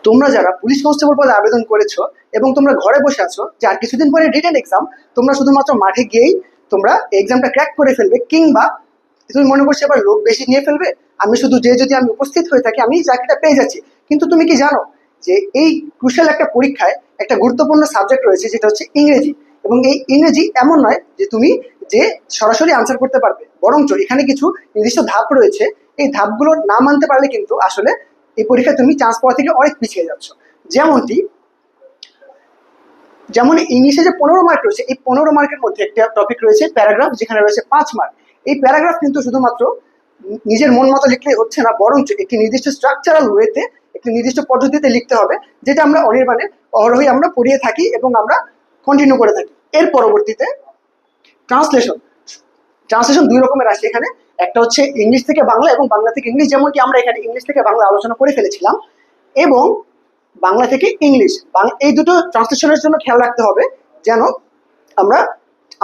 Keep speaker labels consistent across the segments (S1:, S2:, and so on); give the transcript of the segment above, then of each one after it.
S1: তোমরা যারা police constable পদে আবেদন করেছো এবং তোমরা ঘরে বসে আছো যে আর কিছুদিন পরে রিটেন এক্সাম, তোমরা শুধুমাত্র মাঠে গিয়েই তোমরা এক্সামটা ক্র্যাক করে ফেলবে, কিংবা তুমি মনে করছো এবার লোক বেশি নিয়ে ফেলবে, আমি শুধু যে যদি আমি উপস্থিত হয়ে থাকি আমি চাকরিটা পেয়ে যাচ্ছি। কিন্তু তুমি কি জানো যে এই ক্রুশাল একটা পরীক্ষায় একটা গুরুত্বপূর্ণ সাবজেক্ট রয়েছে যেটা হচ্ছে ইংরেজি। এবং এই ইংরেজি এমন নয় যে তুমি যে সরাসরি আনসার করতে পারবে, বরঞ্চ এখানে কিছু নির্দিষ্ট ধাপ রয়েছে। এই ধাপগুলো না মানতে পারলে কিন্তু আসলে এই পরীক্ষায় তুমি চান্স পাওয়া থেকে অনেক পিছিয়ে যাচ্ছ। যেমনটি যেমন ইংলিশে যে 15 মার্ক রয়েছে, এই 15 মার্কের মধ্যে একটা টপিক রয়েছে প্যারাগ্রাফ, যেখানে রয়েছে 5 মার্ক। এই প্যারাগ্রাফ কিন্তু শুধুমাত্র নিজের মন মতো লিখলেই হচ্ছে না, বরঞ্চ একটি নির্দিষ্ট স্ট্রাকচারাল ওয়েতে একটি নির্দিষ্ট পদ্ধতিতে লিখতে হবে, যেটা আমরা অনির্বাণে অহরহই আমরা পড়িয়ে থাকি এবং আমরা কন্টিনিউ করে থাকি। এর পরবর্তীতে ট্রান্সলেশন। ট্রান্সলেশন দুই রকমের আসে এখানে, একটা হচ্ছে ইংলিশ থেকে বাংলা এবং বাংলা থেকে ইংলিশ, যেমনটি আমরা এখানে ইংলিশ থেকে বাংলা আলোচনা করে ফেলেছিলাম, এবং বাংলা থেকে ইংলিশ। এই দুটো ট্রান্সলেশনের জন্য খেয়াল রাখতে হবে যেন আমরা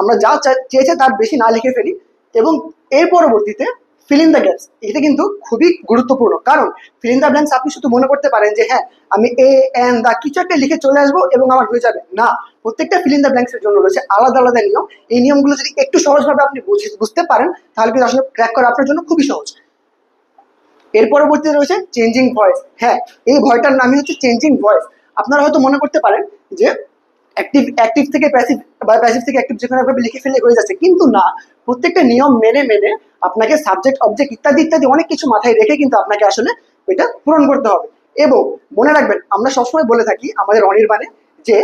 S1: আমরা যা চেয়েছে তার বেশি না লিখে ফেলি। এবং এর পরবর্তীতে ফিল ইন দ্য গ্যাপস, এটা কিন্তু খুবই গুরুত্বপূর্ণ, কারণ ফিল ইন দ্য ব্ল্যাঙ্কস আপনি শুধু মনে করতে পারেন যে হ্যাঁ আমি এ এন দা কিছু একটা লিখে চলে আসবো এবং আমার হয়ে যাবে না। প্রত্যেকটা ফিল ইন দ্য ব্ল্যাঙ্কস এর জন্য রয়েছে আলাদা আলাদা নিয়ম। এই নিয়মগুলো যদি একটু সহজভাবে আপনি বুঝতে পারেন তাহলে কিন্তু আসলে ক্র্যাক করা আপনার জন্য খুবই সহজ। এর পরবর্তীতে রয়েছে চেঞ্জিং ভয়েস। হ্যাঁ, এই ভয়টার নামই হচ্ছে চেঞ্জিং ভয়েস। আপনারা হয়তো মনে করতে পারেন যে অ্যাক্টিভ অ্যাক্টিভ থেকে প্যাসিভ বা প্যাসিভ থেকে অ্যাক্টিভ যেকোনো ভাবে লিখে ফেলে হয়ে যাচ্ছে, কিন্তু না। প্রত্যেকটা নিয়ম মেনে মেনে আপনাকে সাবজেক্ট অবজেক্ট ইত্যাদি ইত্যাদি অনেক কিছু মাথায় রেখে কিন্তু আপনাকে আসলে ওইটা পূরণ করতে হবে। এবং মনে রাখবেন, আমরা সবসময় বলে থাকি আমাদের অনির্বাণে যে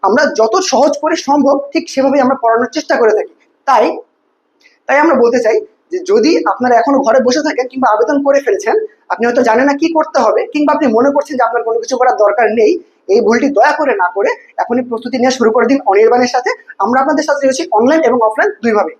S1: আমরা যত সহজ করে সম্ভব ঠিক সেভাবেই আমরা পড়ানোর চেষ্টা করে থাকি। তাই তাই আমরা বলতে চাই যে যদি আপনারা এখনো ঘরে বসে থাকেন কিংবা আবেদন করে ফেলেছেন, আপনি হয়তো জানেন না কি করতে হবে, কিংবা আপনি মনে করছেন যে আপনার কোনো কিছু করার দরকার নেই, এই ভুলটি দয়া করে না করে এখনই প্রস্তুতি নেওয়া শুরু করে দিন অনির্বাণের সাথে। আমরা আপনাদের সাথে রয়েছি অনলাইন এবং অফলাইন দুইভাবে।